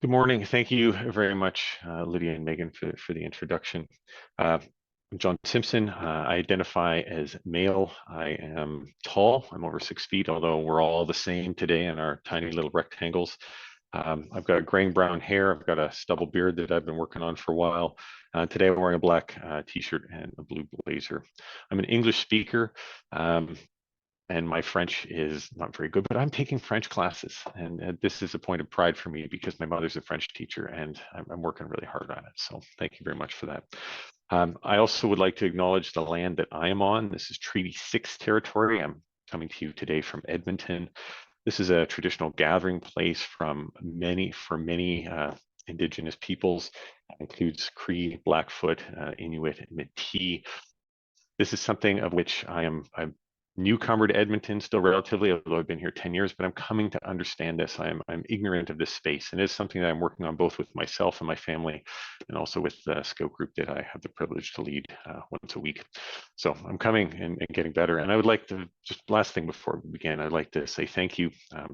Good morning. Thank you very much, Lydia and Megan, for the introduction. I'm John Simpson. I identify as male. I am tall. I'm over 6 feet, although we're all the same today in our tiny little rectangles. I've got graying brown hair. I've got a stubble beard that I've been working on for a while. Today I'm wearing a black t-shirt and a blue blazer. I'm an English speaker. And my French is not very good, but I'm taking French classes, and this is a point of pride for me because my mother's a French teacher, and I'm working really hard on it. So thank you very much for that. I also would like to acknowledge the land that I am on. This is Treaty 6 territory. I'm coming to you today from Edmonton. This is a traditional gathering place for many Indigenous peoples. That includes Cree, Blackfoot, Inuit, and Métis. This is something of which I'm newcomer to Edmonton, still relatively, although I've been here 10 years, but I'm coming to understand this. I'm ignorant of this space, and it's something that I'm working on both with myself and my family, and also with the scout group that I have the privilege to lead once a week. So I'm coming and getting better. And I would like to, just last thing before we begin, I'd like to say thank you.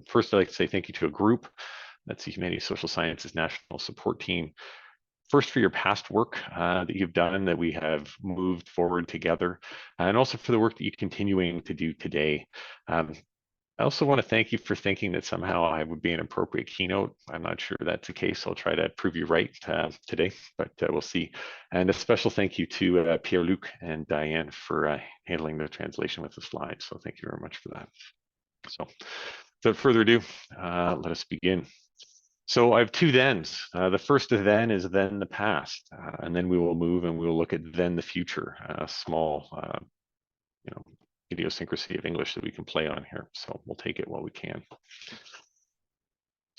First, I'd like to say thank you to a group. That's the Humanities Social Sciences National Support Team. First, for your past work that you've done that we have moved forward together, and also for the work that you're continuing to do today. I also want to thank you for thinking that somehow I would be an appropriate keynote. I'm not sure that's the case. I'll try to prove you right today, but we'll see. And a special thank you to Pierre-Luc and Diane for handling the translation with the slides. So thank you very much for that. So without further ado, let us begin. So I have two thens. The first then is then the past, and then we will move and we will look at then the future, a small, you know, idiosyncrasy of English that we can play on here. So we'll take it while we can.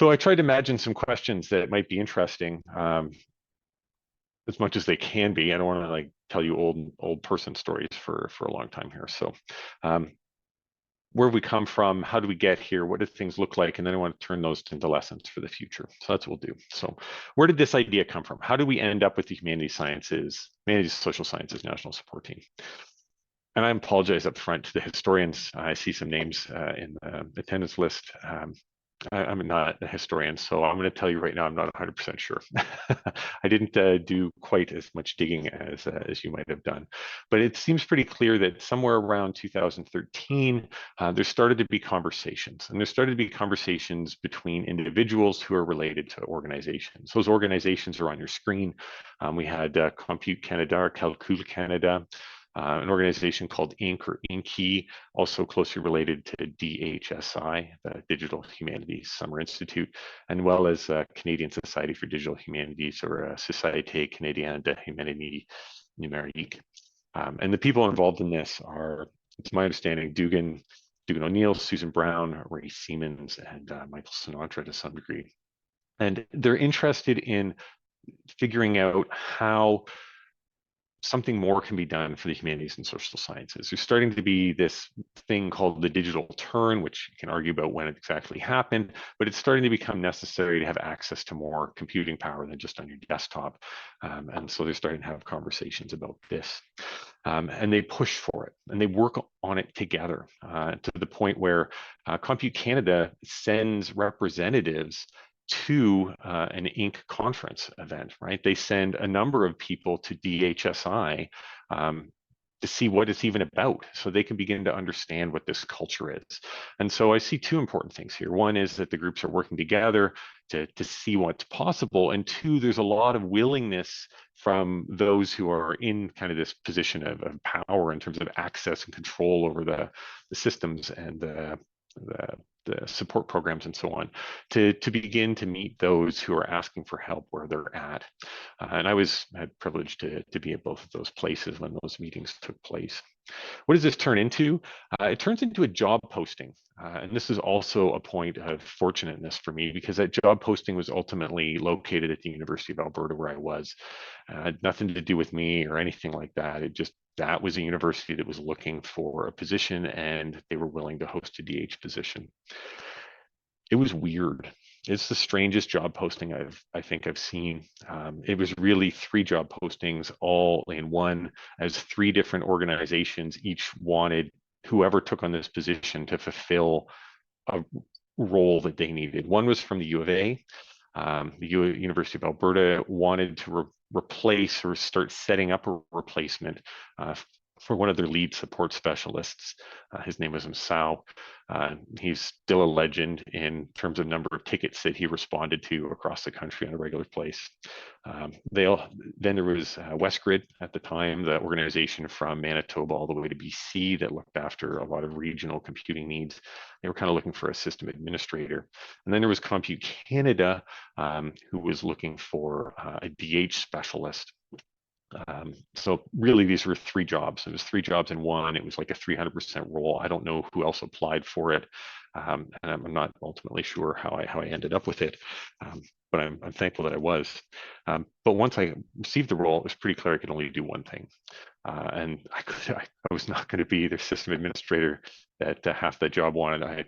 So I tried to imagine some questions that might be interesting, as much as they can be. I don't want to like tell you old person stories for a long time here. So where have we come from? How do we get here? What do things look like? And then I want to turn those into lessons for the future. So that's what we'll do. So where did this idea come from? How do we end up with the Humanities Social Sciences National Support Team? And I apologize up front to the historians. I see some names in the attendance list. I'm not a historian, so I'm going to tell you right now, I'm not 100% sure. I didn't do quite as much digging as you might have done, but it seems pretty clear that somewhere around 2013, there started to be conversations, and there started to be conversations between individuals who are related to organizations. Those organizations are on your screen. We had Compute Canada, or Calcul Canada, an organization called INC or INKI, also closely related to DHSI, the Digital Humanities Summer Institute, and well as Canadian Society for Digital Humanities, or Société Canadienne de Humanité Numérique. And the people involved in this are, it's my understanding, Dugan O'Neill, Susan Brown, Ray Siemens, and Michael Sinatra to some degree. And they're interested in figuring out how something more can be done for the humanities and social sciences. There's starting to be this thing called the digital turn, which you can argue about when it exactly happened, but it's starting to become necessary to have access to more computing power than just on your desktop. And so they're starting to have conversations about this. And they push for it and they work on it together to the point where Compute Canada sends representatives to an INC conference event, right? They send a number of people to DHSI to see what it's even about so they can begin to understand what this culture is. And so I see two important things here. One is that the groups are working together to see what's possible. And two, there's a lot of willingness from those who are in kind of this position of power in terms of access and control over the systems and the support programs and so on, to begin to meet those who are asking for help where they're at. And I had privilege to be at both of those places when those meetings took place. What does this turn into? It turns into a job posting. And this is also a point of fortunateness for me because that job posting was ultimately located at the University of Alberta where I was. Had nothing to do with me or anything like that. That was a university that was looking for a position and they were willing to host a DH position. It was weird. It's the strangest job posting I think I've seen. It was really 3 job postings all in one, as 3 different organizations each wanted whoever took on this position to fulfill a role that they needed. One was from the U of A, The University of Alberta wanted to replace or start setting up a replacement for one of their lead support specialists. His name was Msao. He's still a legend in terms of number of tickets that he responded to across the country on a regular basis. Then there was Westgrid at the time, the organization from Manitoba all the way to BC that looked after a lot of regional computing needs. They were kind of looking for a system administrator. And then there was Compute Canada, who was looking for a DH specialist. So really, these were 3 jobs. It was 3 jobs in one. It was like a 300% role. I don't know who else applied for it, and I'm not ultimately sure how I ended up with it. But I'm thankful that I was. But once I received the role, it was pretty clear I could only do one thing, and I was not going to be the system administrator that half that job wanted. I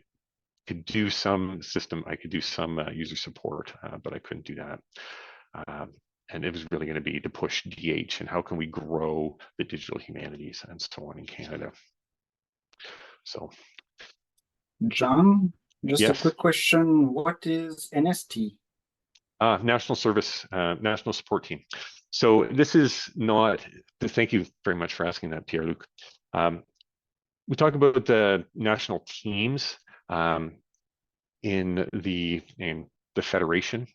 could do some system, I could do some user support, but I couldn't do that. And it was really going to be to push DH and how can we grow the digital humanities and so on in Canada. So, John, just a yes. quick question. What is NST? National Support Team. So this is not, thank you very much for asking that, Pierre-Luc. We talk about the national teams in the Federation.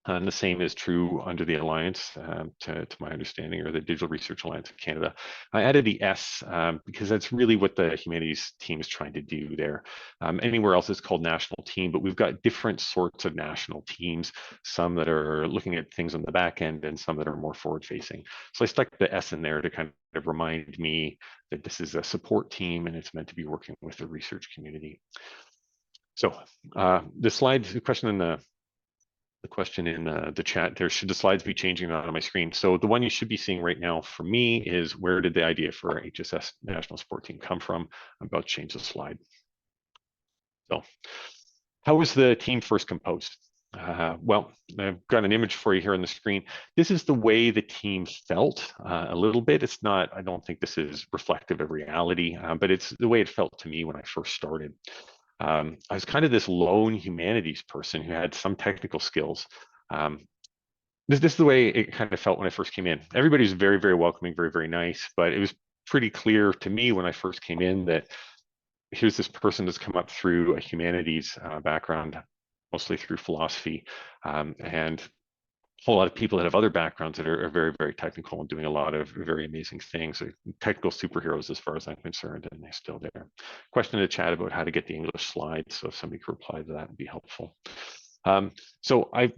And the same is true under the Alliance, to my understanding, or the Digital Research Alliance of Canada. I added the S because that's really what the humanities team is trying to do there. Anywhere else it's called national team, but we've got different sorts of national teams, some that are looking at things on the back end and some that are more forward facing. So I stuck the S in there to kind of remind me that this is a support team and it's meant to be working with the research community. So the question in the chat there, should the slides be changing on my screen? So the one you should be seeing right now for me is, where did the idea for HSS National Support Team come from? I'm about to change the slide. So how was the team first composed? Well, I've got an image for you here on the screen. This is the way the team felt a little bit. It's not, I don't think this is reflective of reality, but it's the way it felt to me when I first started. I was kind of this lone humanities person who had some technical skills. This is the way it kind of felt when I first came in. Everybody was very, very welcoming, very, very nice, but it was pretty clear to me when I first came in that here's this person that's come up through a humanities background, mostly through philosophy, and a whole lot of people that have other backgrounds that are very, very technical and doing a lot of very amazing things. Technical superheroes as far as I'm concerned, and they're still there. Question in the chat about how to get the English slides. So if somebody could reply to that, would be helpful. So I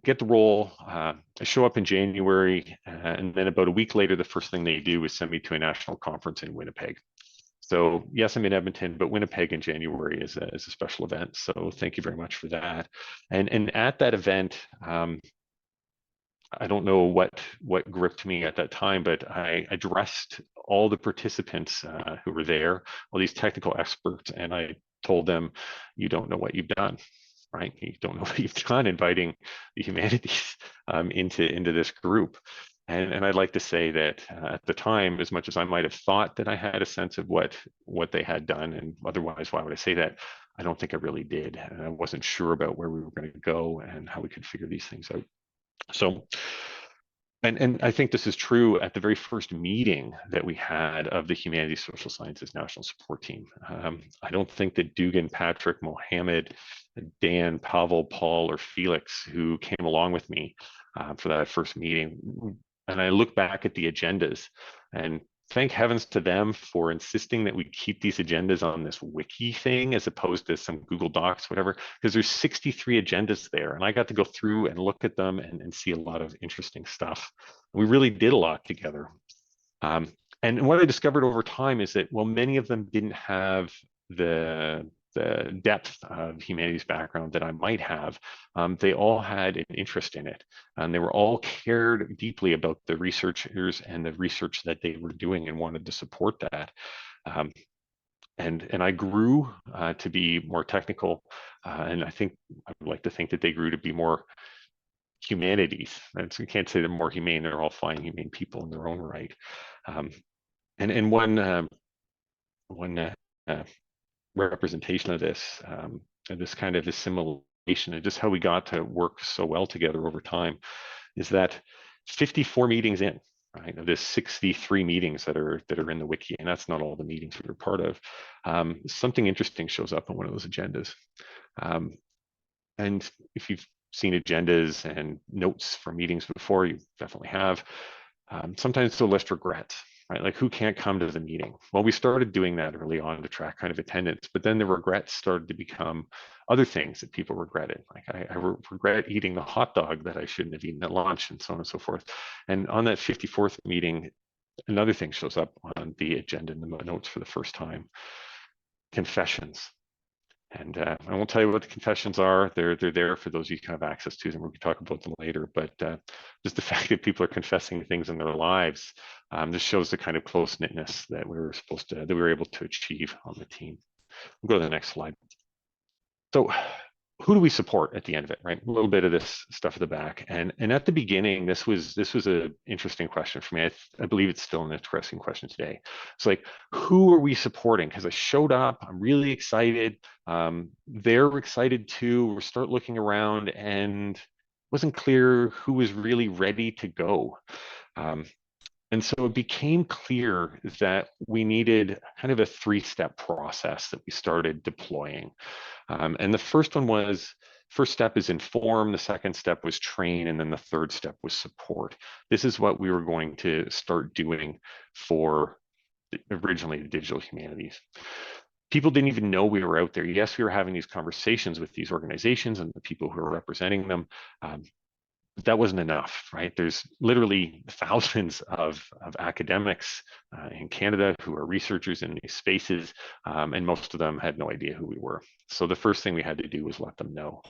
get the role, I show up in January, and then about a week later, the first thing they do is send me to a national conference in Winnipeg. So yes, I'm in Edmonton, but Winnipeg in January is a special event. So thank you very much for that. And at that event, I don't know what gripped me at that time, but I addressed all the participants who were there, all these technical experts, and I told them, you don't know what you've done, right? You don't know what you've done inviting the humanities into this group. And I'd like to say that at the time, as much as I might have thought that I had a sense of what they had done, and otherwise, why would I say that? I don't think I really did. And I wasn't sure about where we were going to go and how we could figure these things out. So, and I think this is true at the very first meeting that we had of the Humanities Social Sciences National Support Team. I don't think that Dugan, Patrick, Mohammed, Dan, Pavel, Paul, or Felix, who came along with me for that first meeting, and I look back at the agendas, and thank heavens to them for insisting that we keep these agendas on this wiki thing as opposed to some Google Docs, whatever, because there's 63 agendas there. And I got to go through and look at them and see a lot of interesting stuff. We really did a lot together. And what I discovered over time is that, well, many of them didn't have the depth of humanities background that I might have. They all had an interest in it, and they were all cared deeply about the researchers and the research that they were doing and wanted to support that. And I grew to be more technical, and I would like to think that they grew to be more humanities. And so we can't say they're more humane; they're all fine, humane people in their own right. And one representation of this, this kind of is similar foundation and just how we got to work so well together over time is that 54 meetings in, right, of this 63 meetings that are in the wiki, and that's not all the meetings we were part of, something interesting shows up on one of those agendas. And if you've seen agendas and notes from meetings before, you definitely have. Sometimes they'll list regrets, right? Like who can't come to the meeting? Well, we started doing that early on to track kind of attendance, but then the regrets started to become other things that people regretted. Like I regret eating the hot dog that I shouldn't have eaten at lunch, and so on and so forth. And on that 54th meeting, another thing shows up on the agenda in the notes for the first time: confessions. And I won't tell you what the confessions are. They're there for those of you who have access to them. We can talk about them later. But just the fact that people are confessing things in their lives, this shows the kind of close knitness that we were able to achieve on the team. We'll go to the next slide. So who do we support at the end of it, right? A little bit of this stuff at the back. And at the beginning, this was an interesting question for me. I believe it's still an interesting question today. It's like, who are we supporting? Because I showed up, I'm really excited. They're excited too. We start looking around and it wasn't clear who was really ready to go. And so it became clear that we needed kind of a three-step process that we started deploying. And the first step is inform, the second step was train, and then the third step was support. This is what we were going to start doing for originally the digital humanities. People didn't even know we were out there. Yes, we were having these conversations with these organizations and the people who are representing them. But that wasn't enough, right? There's literally thousands of academics in Canada who are researchers in these spaces, and most of them had no idea who we were. So the first thing we had to do was let them know.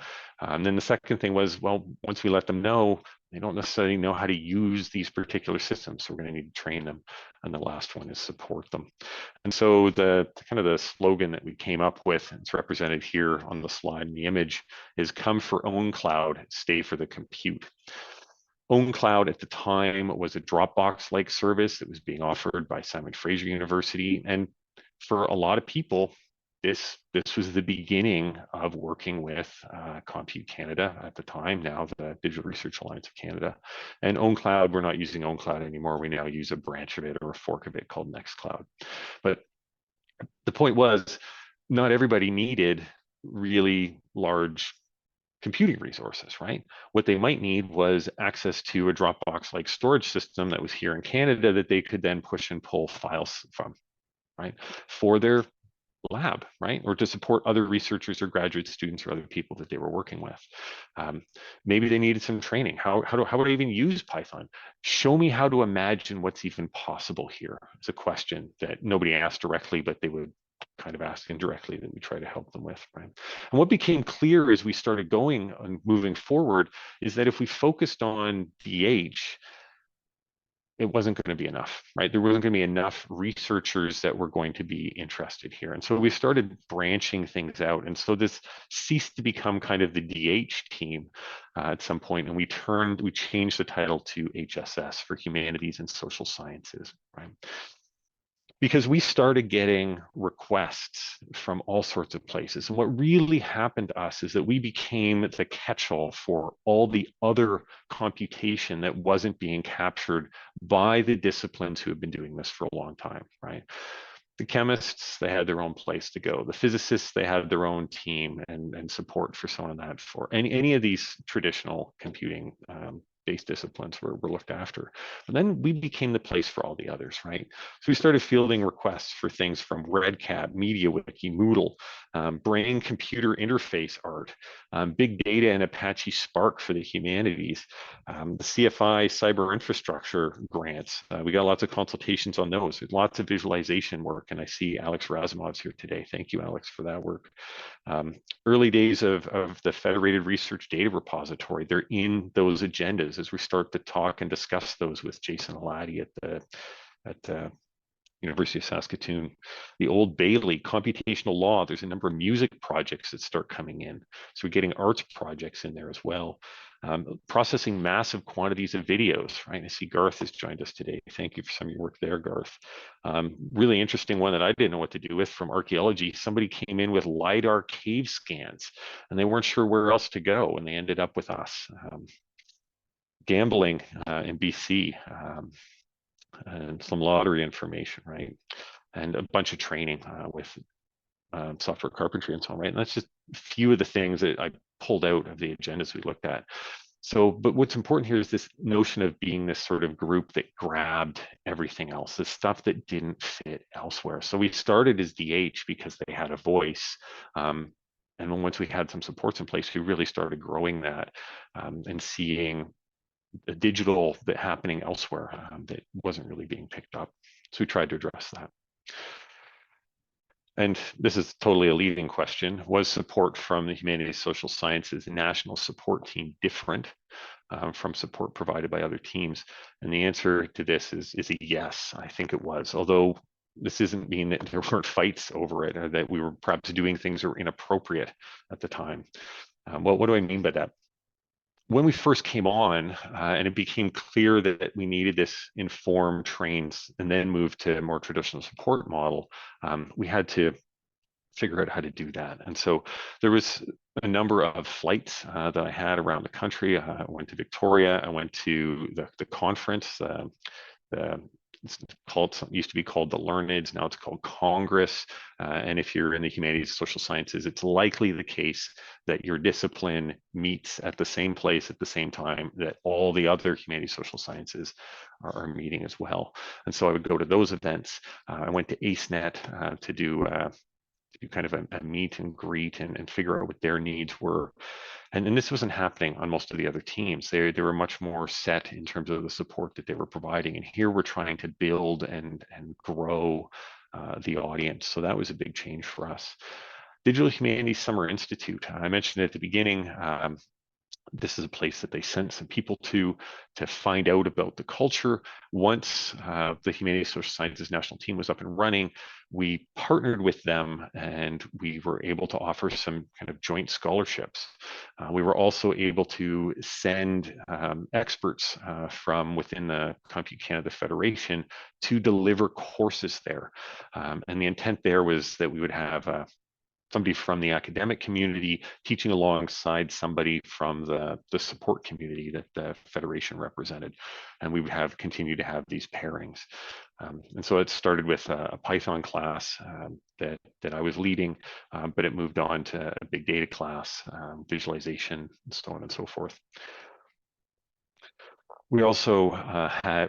And then the second thing was, well, once we let them know, they don't necessarily know how to use these particular systems, so we're going to need to train them. And the last one is support them. And so the kind of the slogan that we came up with, it's represented here on the slide in the image, is come for own cloud, stay for the compute. Own Cloud at the time was a Dropbox-like service that was being offered by Simon Fraser University. And for a lot of people, this was the beginning of working with Compute Canada at the time, now the Digital Research Alliance of Canada. And Own Cloud, we're not using Own Cloud anymore. We now use a branch of it or a fork of it called Nextcloud. But the point was, not everybody needed really large computing resources, right? What they might need was access to a Dropbox-like storage system that was here in Canada that they could then push and pull files from, right? For their lab, right? Or to support other researchers or graduate students or other people that they were working with. Maybe they needed some training. How would I even use Python? Show me how to imagine what's even possible here. It's a question that nobody asked directly, but they would kind of ask indirectly that we try to help them with, right? And what became clear as we started going and moving forward is that if we focused on DH, it wasn't going to be enough, right? There wasn't going to be enough researchers that were going to be interested here. And so we started branching things out. And so this ceased to become kind of the DH team at some point, and we changed the title to HSS for Humanities and Social Sciences, right? Because we started getting requests from all sorts of places. And what really happened to us is that we became the catch-all for all the other computation that wasn't being captured by the disciplines who have been doing this for a long time, right? The chemists, they had their own place to go. The physicists, they had their own team and support for some of that. For any of these traditional computing based disciplines were looked after. And then we became the place for all the others, right? So we started fielding requests for things from RedCap, MediaWiki, Moodle, brain-computer interface art, big data and Apache Spark for the humanities, the CFI cyber infrastructure grants. We got lots of consultations on those. There's lots of visualization work, and I see Alex Razimov's here today. Thank you, Alex, for that work. Early days of the Federated Research Data Repository, they're in those agendas as we start to talk and discuss those with Jason Alati at University of Saskatoon, the Old Bailey, computational law. There's a number of music projects that start coming in. So we're getting arts projects in there as well. Processing massive quantities of videos, right? I see Garth has joined us today. Thank you for some of your work there, Garth. Really interesting one that I didn't know what to do with from archaeology. Somebody came in with LiDAR cave scans and they weren't sure where else to go and they ended up with us. Gambling in BC, and some lottery information, right? And a bunch of training with software carpentry and so on, right? And that's just a few of the things that I pulled out of the agendas we looked at. So, but what's important here is this notion of being this sort of group that grabbed everything else, the stuff that didn't fit elsewhere. So we started as DH because they had a voice. And then once we had some supports in place, we really started growing that and seeing the digital that happening elsewhere that wasn't really being picked up. So we tried to address that. And this is totally a leading question. Was support from the Humanities Social Sciences National Support Team different from support provided by other teams? And the answer to this is a yes, I think it was. Although this doesn't mean that there weren't fights over it or that we were perhaps doing things that were inappropriate at the time. Well, what do I mean by that? When we first came on and it became clear that we needed this informed, trained, and then move to a more traditional support model, we had to figure out how to do that. And so there was a number of flights that I had around the country. I went to Victoria. I went to the conference. It's called, used to be called the Learneds, now it's called Congress. And if you're in the humanities, social sciences, it's likely the case that your discipline meets at the same place at the same time that all the other humanities, social sciences are meeting as well. And so I would go to those events. I went to AceNet to do kind of a meet and greet and figure out what their needs were. And this wasn't happening on most of the other teams. They were much more set in terms of the support that they were providing. And here we're trying to build and grow the audience. So that was a big change for us. Digital Humanities Summer Institute. I mentioned at the beginning, this is a place that they sent some people to find out about the culture. Once the Humanities Social Sciences National Team was up and running, we partnered with them and we were able to offer some kind of joint scholarships. We were also able to send experts from within the Compute Canada Federation to deliver courses there. And the intent there was that we would have somebody from the academic community teaching alongside somebody from the support community that the Federation represented. And we would continue to have these pairings. And so it started with a Python class that I was leading, but it moved on to a big data class, visualization, and so on and so forth. We also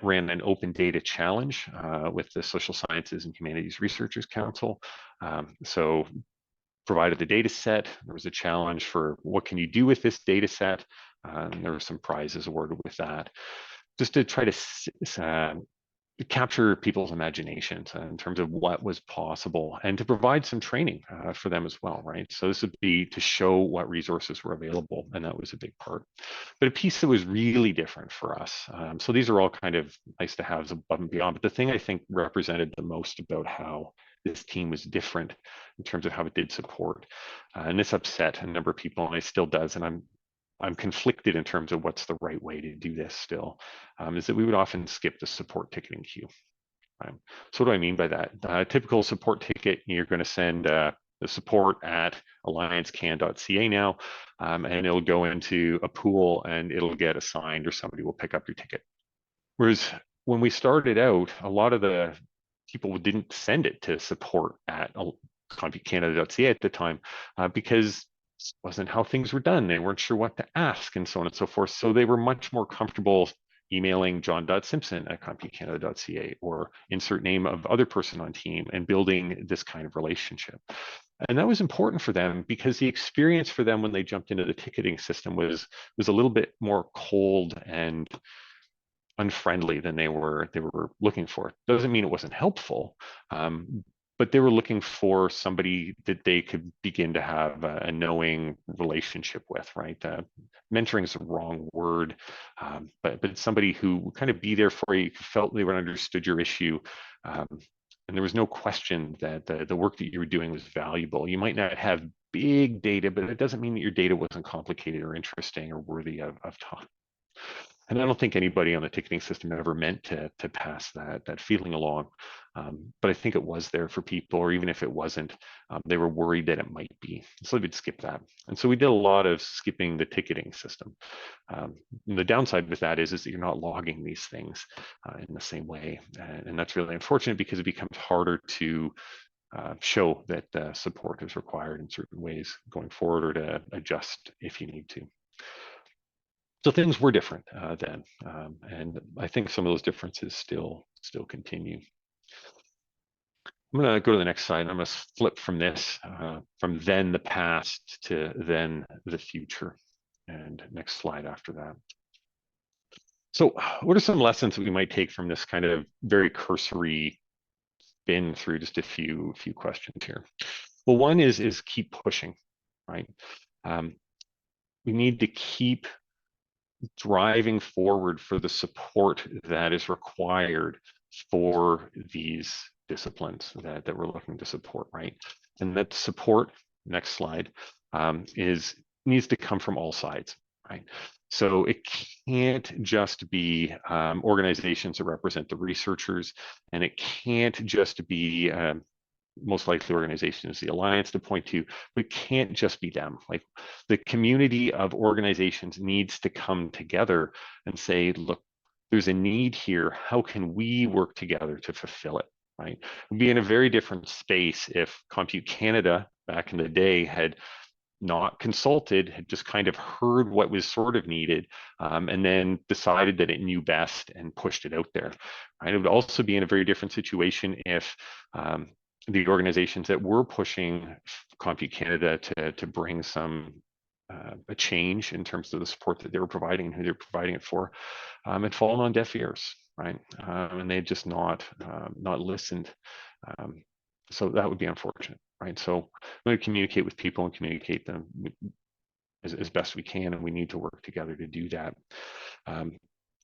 ran an open data challenge with the Social Sciences and Humanities Researchers Council. So provided the data set. There was a challenge for what can you do with this data set? And there were some prizes awarded with that, just to try to capture people's imaginations in terms of what was possible and to provide some training for them as well, right? So this would be to show what resources were available, and that was a big part. But a piece that was really different for us. So these are all kind of nice to have above and beyond, but the thing I think represented the most about how this team was different in terms of how it did support. And this upset a number of people, and it still does. And I'm conflicted in terms of what's the right way to do this still, is that we would often skip the support ticketing queue. Right? So what do I mean by that? Typical support ticket, you're going to send the support at alliancecan.ca now, and it'll go into a pool and it'll get assigned or somebody will pick up your ticket. Whereas when we started out, a lot of the people didn't send it to support at computecanada.ca at the time because it wasn't how things were done. They weren't sure what to ask and so on and so forth. So they were much more comfortable emailing john.simpson at computecanada.ca or insert name of other person on team and building this kind of relationship. And that was important for them because the experience for them when they jumped into the ticketing system was a little bit more cold and unfriendly than they were looking for. Doesn't mean it wasn't helpful, but they were looking for somebody that they could begin to have a knowing relationship with, right? Mentoring is the wrong word, but somebody who would kind of be there for you, felt they would understood your issue, And there was no question that the work that you were doing was valuable. You might not have big data, but it doesn't mean that your data wasn't complicated or interesting or worthy of talk. And I don't think anybody on the ticketing system ever meant to pass that feeling along. But I think it was there for people, or even if it wasn't, they were worried that it might be. So we'd skip that. And so we did a lot of skipping the ticketing system. And the downside with that is that you're not logging these things in the same way. And that's really unfortunate because it becomes harder to show that support is required in certain ways going forward, or to adjust if you need to. So things were different then, and I think some of those differences still continue. I'm going to go to the next slide. I'm going to flip from this, from then the past to then the future, and next slide after that. So what are some lessons that we might take from this kind of very cursory spin through just a few questions here? Well, one is keep pushing, right? We need to keep driving forward for the support that is required for these disciplines that we're looking to support, right? And that support, next slide, needs to come from all sides, right? So it can't just be organizations that represent the researchers, and it can't just be most likely organization is the Alliance to point to, but it can't just be them. Like, the community of organizations needs to come together and say, look, there's a need here. How can we work together to fulfill it, right? We'd be in a very different space if Compute Canada back in the day had not consulted, had just kind of heard what was sort of needed, and then decided that it knew best and pushed it out there. Right? It would also be in a very different situation if the organizations that were pushing Compute Canada to bring some a change in terms of the support that they were providing and who they're providing it for, had fallen on deaf ears, right? And they had just not listened. So that would be unfortunate, right? So we're going to communicate with people and communicate them as best we can, and we need to work together to do that.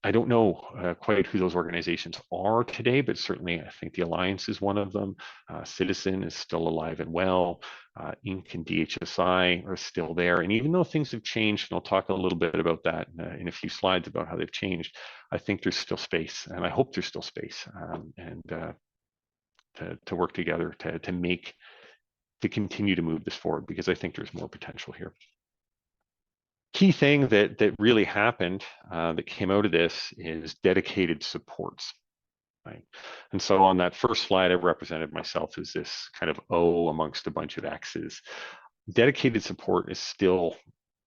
I don't know quite who those organizations are today, but certainly I think the Alliance is one of them. Citizen is still alive and well. Inc. and DHSI are still there. And even though things have changed, and I'll talk a little bit about that in a few slides about how they've changed, I think there's still space, and I hope there's still space, to work together to continue to move this forward, because I think there's more potential here. Key thing that really happened that came out of this is dedicated supports, right? And so on that first slide, I represented myself as this kind of O amongst a bunch of X's. Dedicated support is still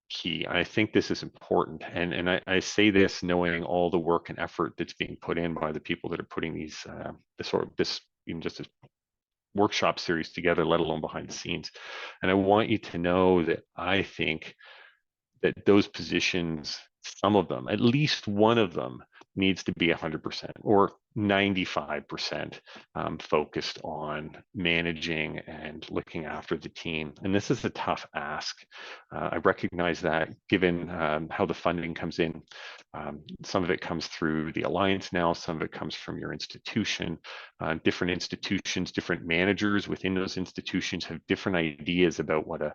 key. I think this is important, and I say this knowing all the work and effort that's being put in by the people that are putting these this even just this workshop series together, let alone behind the scenes. And I want you to know that I think that those positions, some of them, at least one of them, needs to be 100% or 95% focused on managing and looking after the team. And this is a tough ask. I recognize that, given how the funding comes in. Some of it comes through the Alliance now, some of it comes from your institution. Different institutions, different managers within those institutions have different ideas about what a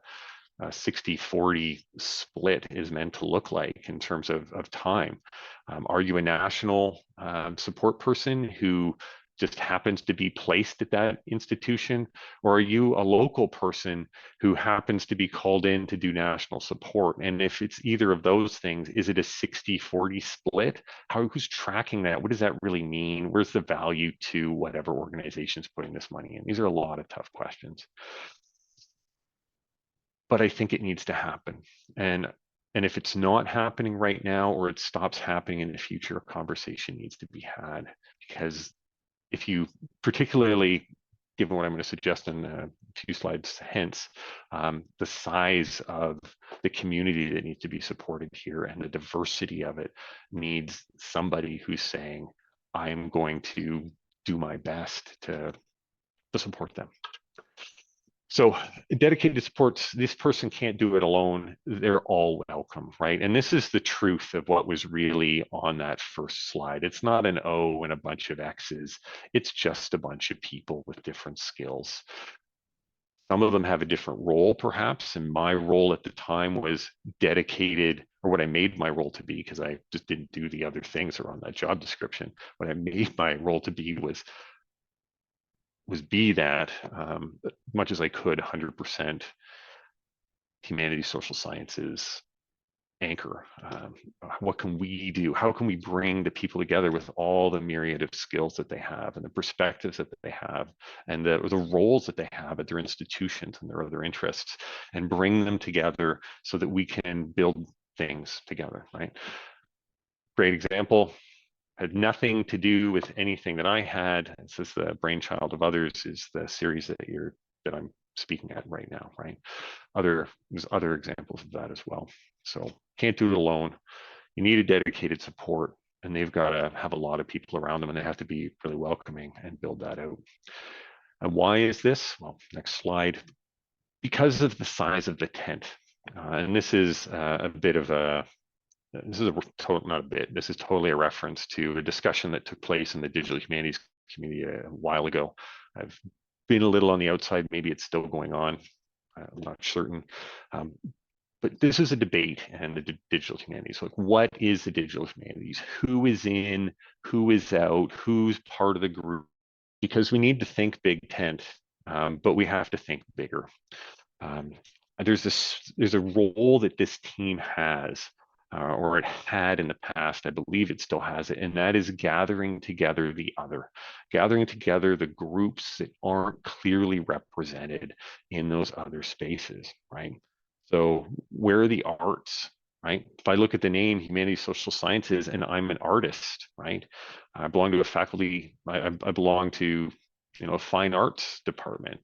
60-40 split is meant to look like in terms of time. Are you a national support person who just happens to be placed at that institution, or are you a local person who happens to be called in to do national support? And if it's either of those things, is it a 60-40 split? Who's tracking that? What does that really mean? Where's the value to whatever organization's putting this money in? These are a lot of tough questions. But I think it needs to happen. And if it's not happening right now, or it stops happening in the future, a conversation needs to be had. Because if you, particularly given what I'm going to suggest in a few slides hence, the size of the community that needs to be supported here and the diversity of it needs somebody who's saying, I'm going to do my best to support them. So dedicated supports, this person can't do it alone. They're all welcome, right? And this is the truth of what was really on that first slide. It's not an O and a bunch of X's. It's just a bunch of people with different skills. Some of them have a different role, perhaps. And my role at the time was dedicated, or what I made my role to be, because I just didn't do the other things that are on that job description. What I made my role to be was be that as much as I could, 100% humanities, social sciences anchor. What can we do? How can we bring the people together with all the myriad of skills that they have and the perspectives that they have and the roles that they have at their institutions and their other interests, and bring them together so that we can build things together, right? Great example. Had nothing to do with anything that I had. This is the brainchild of others, is the series that I'm speaking at right now, right? There's other examples of that as well. So can't do it alone. You need a dedicated support, and they've got to have a lot of people around them, and they have to be really welcoming and build that out. And why is this? Well, next slide. Because of the size of the tent. And this is a bit of a this is not a bit, this is totally a reference to a discussion that took place in the digital humanities community a while ago. I've been a little on the outside, maybe it's still going on, I'm not certain. But this is a debate in the digital humanities. Like, what is the digital humanities? Who is in, who is out, who's part of the group? Because we need to think big tent, but we have to think bigger. Um, there's a role that this team has, or it had in the past. I believe it still has it, and that is gathering together the other, gathering together the groups that aren't clearly represented in those other spaces, right? So where are the arts, right? If I look at the name Humanities, Social Sciences, and I'm an artist, right? I belong to a faculty, I belong to, a fine arts department.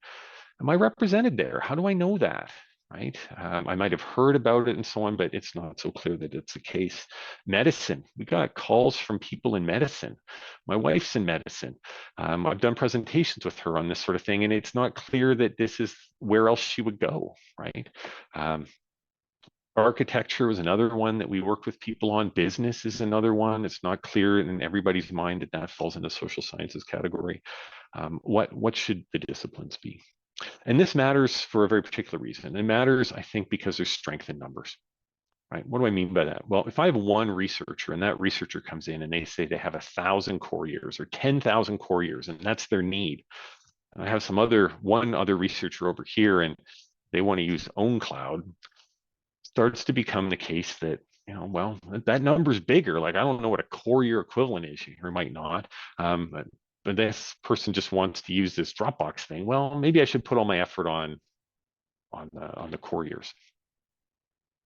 Am I represented there? How do I know that? Right? I might have heard about it and so on, but it's not so clear that it's the case. Medicine, we got calls from people in medicine. My wife's in medicine. I've done presentations with her on this sort of thing, and it's not clear that this is where else she would go, right? Architecture was another one that we worked with people on. Business is another one. It's not clear in everybody's mind that that falls in the social sciences category. What should the disciplines be? And this matters for a very particular reason. It matters, I think, because there's strength in numbers, right? What do I mean by that? Well, if I have one researcher and that researcher comes in and they say they have 1,000 core years or 10,000 core years, and that's their need. And I have one other researcher over here and they want to use OwnCloud, starts to become the case that, well, that number's bigger. Like, I don't know what a core year equivalent is, or might not. But this person just wants to use this Dropbox thing. Well, maybe I should put all my effort on the core years.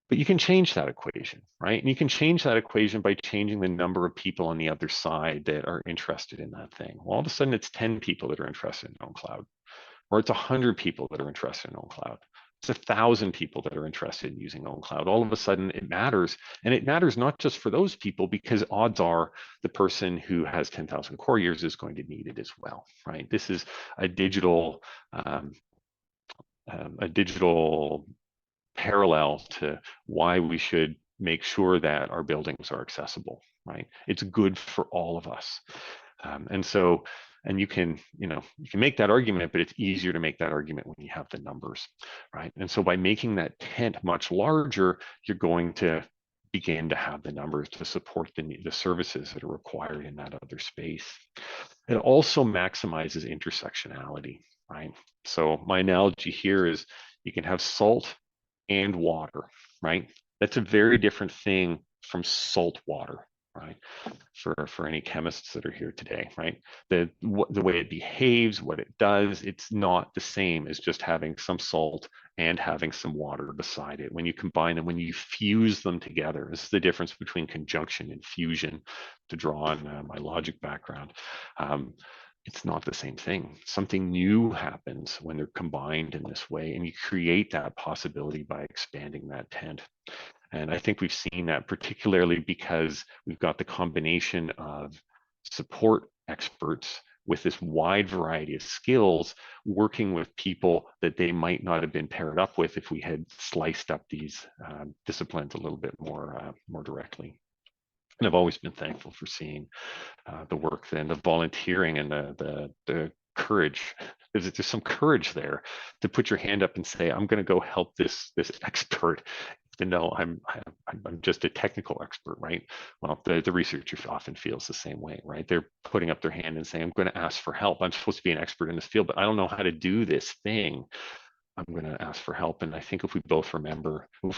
But you can change that equation, right? And you can change that equation by changing the number of people on the other side that are interested in that thing. Well, all of a sudden, it's 10 people that are interested in OwnCloud, or it's 100 people that are interested in OwnCloud. It's 1,000 people that are interested in using OwnCloud. All of a sudden, it matters. And it matters not just for those people, because odds are the person who has 10,000 core years is going to need it as well, right? This is a digital parallel to why we should make sure that our buildings are accessible, right? It's good for all of us. And you can make that argument, but it's easier to make that argument when you have the numbers, right? And so by making that tent much larger, you're going to begin to have the numbers to support the services that are required in that other space. It also maximizes intersectionality, right? So my analogy here is you can have salt and water, right? That's a very different thing from salt water, right? For any chemists that are here today, right? The way it behaves, what it does, it's not the same as just having some salt and having some water beside it. When you combine them, when you fuse them together, this is the difference between conjunction and fusion, to draw on my logic background. It's not the same thing. Something new happens when they're combined in this way, and you create that possibility by expanding that tent. And I think we've seen that particularly because we've got the combination of support experts with this wide variety of skills, working with people that they might not have been paired up with if we had sliced up these disciplines a little bit more directly. And I've always been thankful for seeing the work and the volunteering and the courage. There's some courage there to put your hand up and say, I'm going to go help this expert, even though I'm just a technical expert, right? Well, the researcher often feels the same way, right? They're putting up their hand and saying, I'm going to ask for help. I'm supposed to be an expert in this field, but I don't know how to do this thing. I'm going to ask for help. And I think if we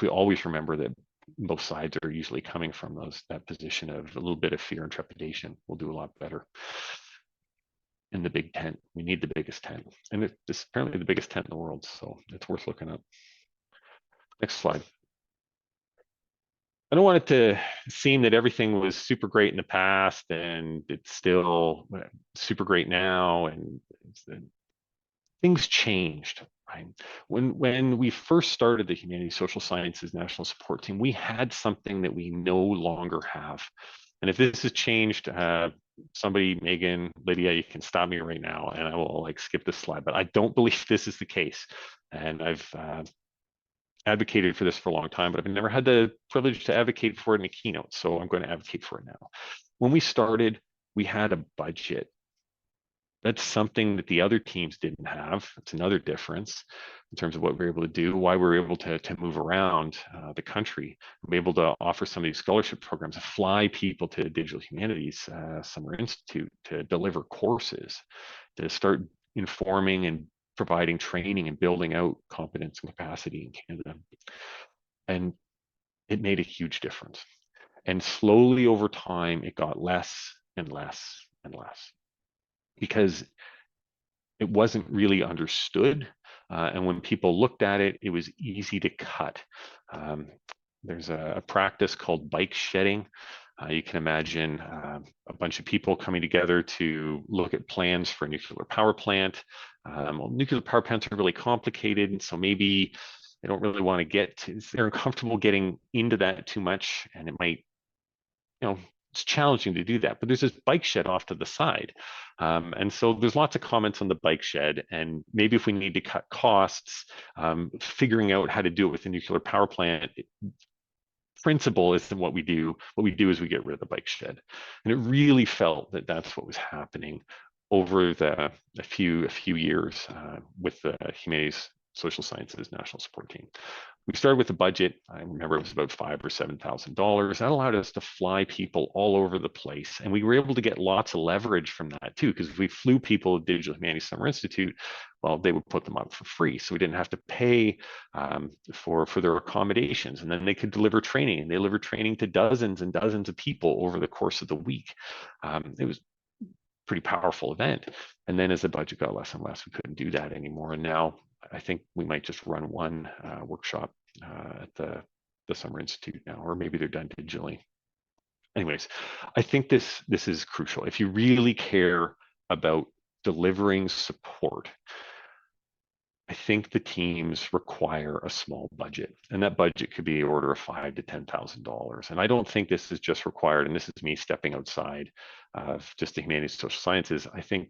always remember that both sides are usually coming from that position of a little bit of fear and trepidation, we'll do a lot better. In the big tent, we need the biggest tent, and it's apparently the biggest tent in the world, so it's worth looking up. Next slide. I don't want it to seem that everything was super great in the past and it's still super great now, and things changed. Right? When we first started the Humanities Social Sciences National Support Team, we had something that we no longer have. And if this has changed, somebody, Megan, Lydia, you can stop me right now and I will skip this slide, but I don't believe this is the case. And I've advocated for this for a long time, but I've never had the privilege to advocate for it in a keynote. So I'm going to advocate for it now. When we started, we had a budget. That's something that the other teams didn't have. It's another difference in terms of what we're able to do, why we're able to move around the country, be able to offer some of these scholarship programs, to fly people to Digital Humanities Summer Institute to deliver courses, to start informing and providing training and building out competence and capacity in Canada. And it made a huge difference. And slowly over time, it got less and less and less, because it wasn't really understood. And when people looked at it, it was easy to cut. There's a practice called bike shedding. You can imagine a bunch of people coming together to look at plans for a nuclear power plant. Well, nuclear power plants are really complicated, and so maybe they don't really want to they're uncomfortable getting into that too much, and it might, it's challenging to do that, but there's this bike shed off to the side. And so there's lots of comments on the bike shed, and maybe if we need to cut costs, figuring out how to do it with a nuclear power plant, principle isn't what we do. What we do is we get rid of the bike shed. And it really felt that that's what was happening over a few years with the Humanities Social Sciences National Support Team. We started with a budget. I remember it was about $5,000 or $7,000. That allowed us to fly people all over the place, and we were able to get lots of leverage from that too. Because if we flew people to Digital Humanities Summer Institute, well, they would put them up for free, so we didn't have to pay for their accommodations, and then they could deliver training. And they delivered training to dozens and dozens of people over the course of the week. It was a pretty powerful event. And then as the budget got less and less, we couldn't do that anymore. And now I think we might just run one workshop at the Summer Institute now, or maybe they're done digitally. Anyways, I think this is crucial. If you really care about delivering support, I think the teams require a small budget, and that budget could be the order of $5,000 to $10,000. And I don't think this is just required, and this is me stepping outside of just the humanities social sciences. I think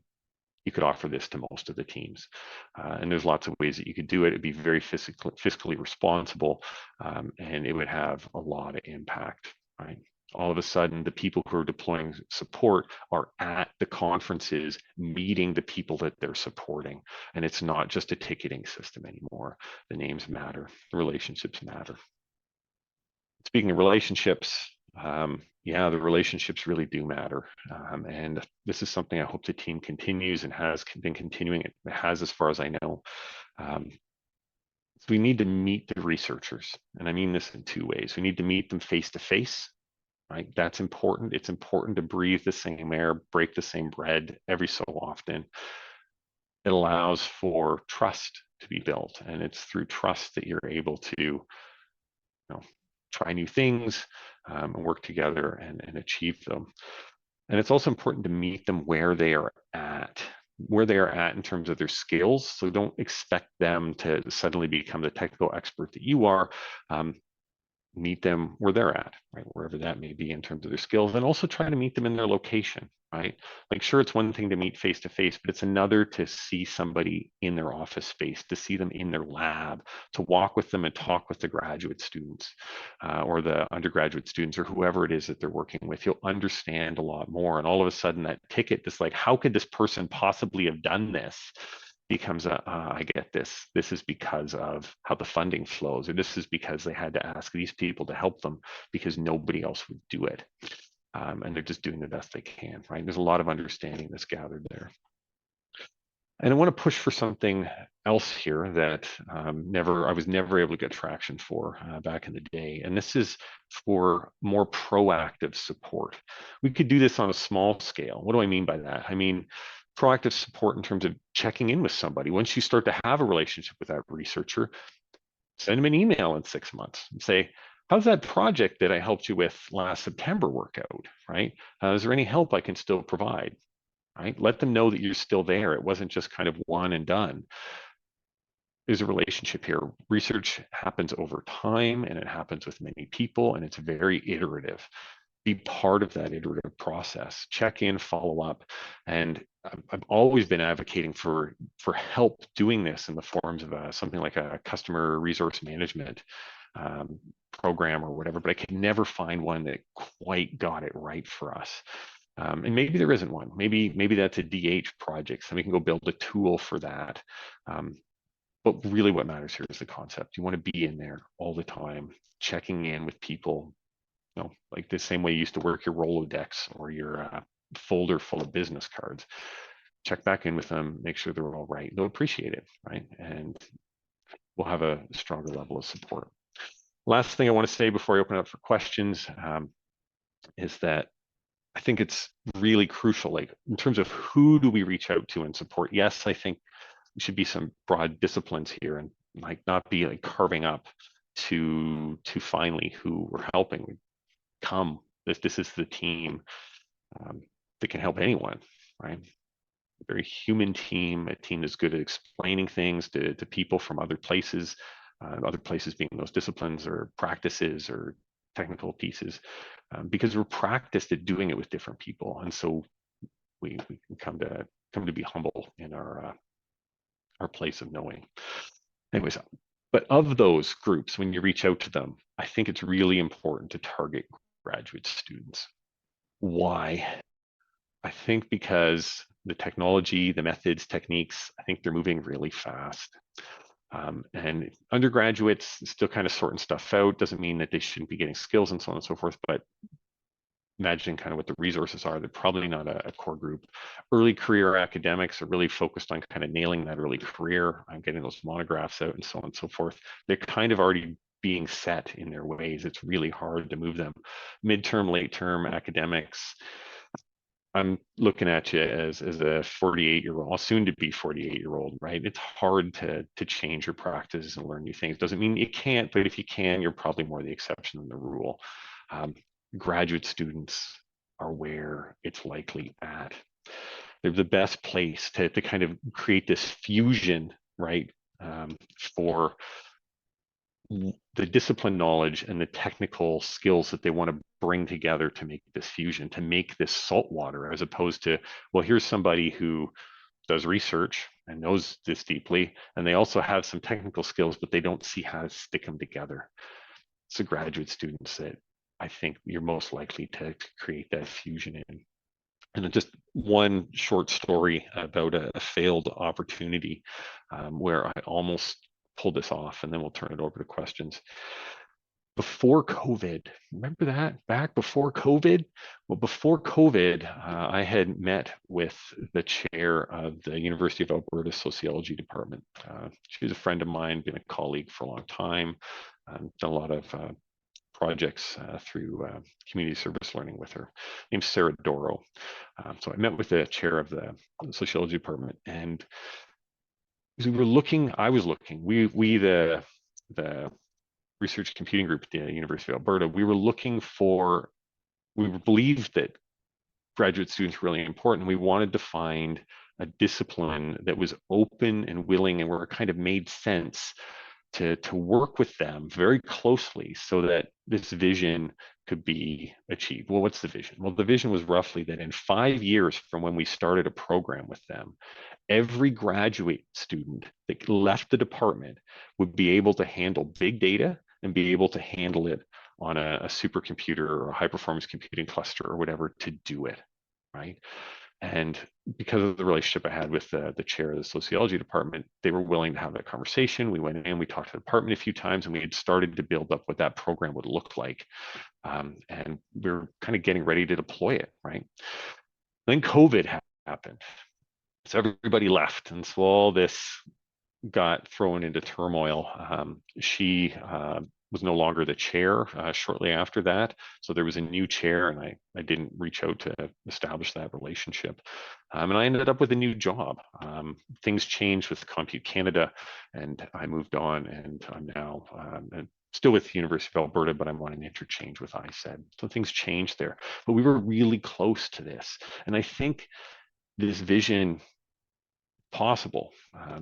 you could offer this to most of the teams. And there's lots of ways that you could do it. It'd be very fiscally responsible, and it would have a lot of impact, right? All of a sudden, the people who are deploying support are at the conferences meeting the people that they're supporting. And it's not just a ticketing system anymore. The names matter, the relationships matter. Speaking of relationships, yeah, the relationships really do matter. And this is something I hope the team continues and has been continuing. It has, as far as I know. So we need to meet the researchers. And I mean this in two ways. We need to meet them face to face, right? That's important. It's important to breathe the same air, break the same bread every so often. It allows for trust to be built. And it's through trust that you're able to try new things and work together and achieve them. And it's also important to meet them where they are at in terms of their skills. So don't expect them to suddenly become the technical expert that you are. meet them where they're at, right? Wherever that may be in terms of their skills, and also try to meet them in their location, right? Like, sure, it's one thing to meet face to face, but it's another to see somebody in their office space, to see them in their lab, to walk with them and talk with the graduate students or the undergraduate students or whoever it is that they're working with. You'll understand a lot more. And all of a sudden, that ticket, this like, how could this person possibly have done this? Becomes I get this. This is because of how the funding flows, or this is because they had to ask these people to help them because nobody else would do it. And they're just doing the best they can, right? There's a lot of understanding that's gathered there. And I want to push for something else here that I was never able to get traction for back in the day. And this is for more proactive support. We could do this on a small scale. What do I mean by that? I mean, proactive support in terms of checking in with somebody. Once you start to have a relationship with that researcher, send them an email in 6 months and say, how's that project that I helped you with last September work out, right? Is there any help I can still provide? Right? Let them know that you're still there. It wasn't just kind of one and done. There's a relationship here. Research happens over time and it happens with many people and it's very iterative. Be part of that iterative process. Check in, follow up. And I've always been advocating for help doing this in the forms of something like a customer resource management program or whatever, but I could never find one that quite got it right for us. And maybe there isn't one. Maybe that's a DH project, so we can go build a tool for that. But really what matters here is the concept. You want to be in there all the time, checking in with people, like the same way you used to work your Rolodex or your folder full of business cards. Check back in with them, make sure they're all right. They'll appreciate it, right? And we'll have a stronger level of support. Last thing I want to say before I open up for questions is that I think it's really crucial, like in terms of who do we reach out to and support? Yes, I think there should be some broad disciplines here and like not be like carving up to finally who we're helping. We come, this is the team that can help anyone, right? A very human team, a team that's good at explaining things to people from other places being those disciplines or practices or technical pieces, because we're practiced at doing it with different people, and so we can come to be humble in our place of knowing. Anyways, but of those groups, when you reach out to them, I think it's really important to target graduate students. Why? I think because the technology, the methods, techniques, I think they're moving really fast. And undergraduates still kind of sorting stuff out. Doesn't mean that they shouldn't be getting skills and so on and so forth, but imagining kind of what the resources are, they're probably not a core group. Early career academics are really focused on kind of nailing that early career, on getting those monographs out and so on and so forth. They're kind of already being set in their ways. It's really hard to move them. Midterm, late term academics, I'm looking at you as a 48-year-old, soon to be 48-year-old, right? It's hard to change your practices and learn new things. Doesn't mean you can't, but if you can, you're probably more the exception than the rule. Graduate students are where it's likely at. They're the best place to kind of create this fusion, right? For the discipline knowledge and the technical skills that they want to bring together to make this fusion, to make this salt water, as opposed to, well, here's somebody who does research and knows this deeply, and they also have some technical skills, but they don't see how to stick them together. It's the graduate students that I think you're most likely to create that fusion in. And just one short story about a failed opportunity where I almost pulled this off, and then we'll turn it over to questions. Before COVID, remember that back before COVID? Well, before COVID, I had met with the chair of the University of Alberta Sociology Department. She's a friend of mine, been a colleague for a long time, done a lot of projects through community service learning with her. Name's Sarah Doro. So I met with the chair of the sociology department, and we were looking. I was looking. We the research computing group at the University of Alberta. We were looking for. We believed that graduate students were really important. We wanted to find a discipline that was open and willing, and where it kind of made sense to work with them very closely so that this vision could be achieved. Well, what's the vision? Well, the vision was roughly that in 5 years from when we started a program with them, every graduate student that left the department would be able to handle big data and be able to handle it on a supercomputer or a high performance computing cluster or whatever to do it, right? And because of the relationship I had with the chair of the sociology department, they were willing to have that conversation. We went in, we talked to the department a few times, and we had started to build up what that program would look like. And we were kind of getting ready to deploy it, right? Then COVID happened. So everybody left. And so all this got thrown into turmoil. She was no longer the chair shortly after that. So there was a new chair, and I didn't reach out to establish that relationship. And I ended up with a new job. Things changed with Compute Canada, and I moved on, and I'm now still with the University of Alberta, but I'm on an interchange with ISED. So things changed there. But we were really close to this. And I think this vision possible.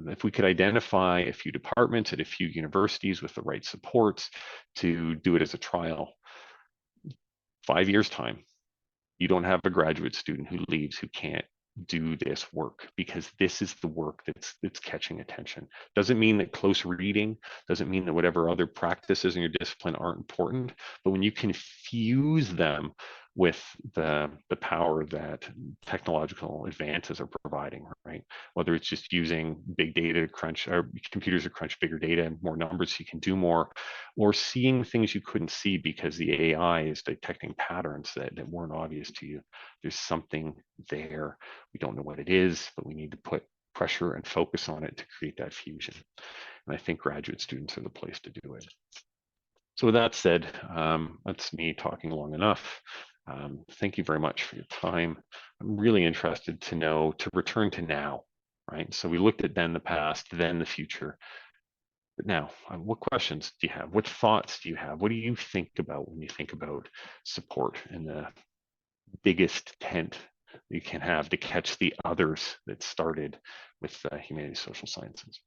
If we could identify a few departments at a few universities with the right supports to do it as a trial, 5 years time, you don't have a graduate student who leaves who can't do this work, because this is the work that's catching attention. Doesn't mean that close reading, doesn't mean that whatever other practices in your discipline aren't important, but when you can fuse them with the power that technological advances are providing, right? Whether it's just using big data to crunch, or computers to crunch bigger data and more numbers so you can do more, or seeing things you couldn't see because the AI is detecting patterns that weren't obvious to you. There's something there. We don't know what it is, but we need to put pressure and focus on it to create that fusion. And I think graduate students are the place to do it. So with that said, that's me talking long enough. Thank you very much for your time. I'm really interested to know, to return to now, right? So we looked at then the past, then the future. But now, what questions do you have? What thoughts do you have? What do you think about when you think about support in the biggest tent you can have to catch the others that started with humanities social sciences?